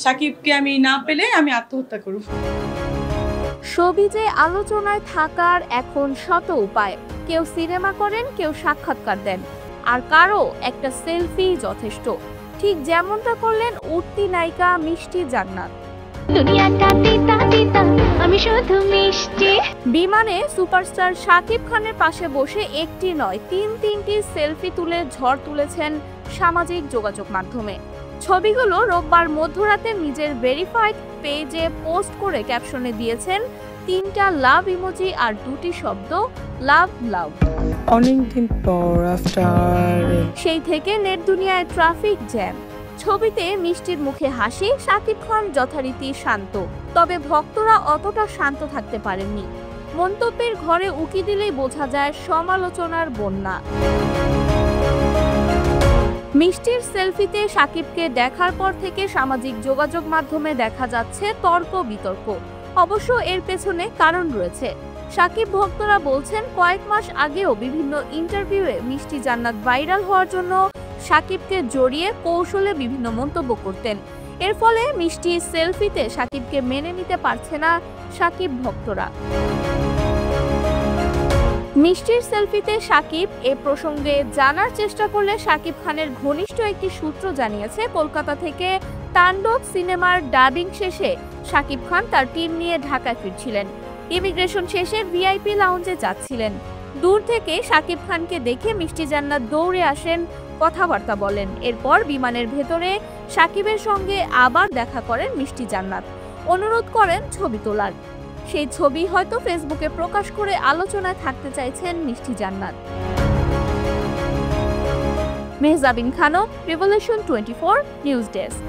সাকিবকে আমি না পেলে আমি আত্মহত্যা করব। শোবিজে আলোচনায় থাকার এখন শত উপায়। কেউ সিনেমা করেন, কেউ সাক্ষাৎকার দেন, আর কারো একটা সেলফি যথেষ্ট। ঠিক যেমনটা করলেন উঠতি নায়িকা মিষ্টি জান্নাত। বিমানে সুপারস্টার শাকিব খানের পাশে বসে একটি নয় তিনটি সেলফি তুলে ঝড় তুলেছেন সামাজিক যোগাযোগ মাধ্যমে। ছবিগুলো রোববার মধ্যরাতে নিজের ভেরিফাইড পেজে পোস্ট করে ক্যাপশনে দিয়েছেন 3টা লাভ ইমোজি আর 2টি শব্দ লাভ লাভ। অনেকদিন পর সেই থেকে নেট দুনিয়ায় ট্রাফিক জ্যাম। ছবিতে মিষ্টির মুখে হাসি, শাকিব খান যথারীতি শান্ত, তবে ভক্তরা অতটা শান্ত থাকতে পারেননি। মন্তব্যের ঘরে উকি দিলেই বোঝা যায় সমালোচনার বন্যা। মিষ্টির সেলফিতে শাকিবকে দেখার পর থেকে সামাজিক যোগাযোগ মাধ্যমে দেখা যাচ্ছে তর্ক বিতর্ক। অবশ্য এর পেছনে কারণ রয়েছে। শাকিব ভক্তরা বলছেন কয়েক মাস আগেও বিভিন্ন ইন্টারভিউয়ে মিষ্টি জান্নাত ভাইরাল হওয়ার জন্য শাকিবকে জড়িয়ে কৌশলে বিভিন্ন মন্তব্য করতেন। এর ফলে মিষ্টি সেলফিতে শাকিবকে মেনে নিতে পারছে না শাকিব ভক্তরা। মিষ্টির সেলফিতে শাকিব এ প্রসঙ্গে জানার চেষ্টা করলে শাকিব খানের ঘনিষ্ঠ একটি সূত্র জানিয়েছে, কলকাতা থেকে তাণ্ডব সিনেমার ডাবিং শেষে শাকিব খান তার টিম নিয়ে ঢাকায় ফিরছিলেন। ইমিগ্রেশন শেষে ভিআইপি লাউঞ্জে যাচ্ছিলেন। দূর থেকে শাকিব খানকে দেখে মিষ্টি জান্নাত দৌড়ে আসেন, কথাবার্তা বলেন। এরপর বিমানের ভেতরে শাকিবের সঙ্গে আবার দেখা করেন মিষ্টি জান্নাত, অনুরোধ করেন ছবি তোলার। সেই ছবি হয়তো ফেসবুকে প্রকাশ করে আলোচনায় থাকতে চাইছেন Mishti Jannat. Mehjabin Khanam, revolution 24 news desk.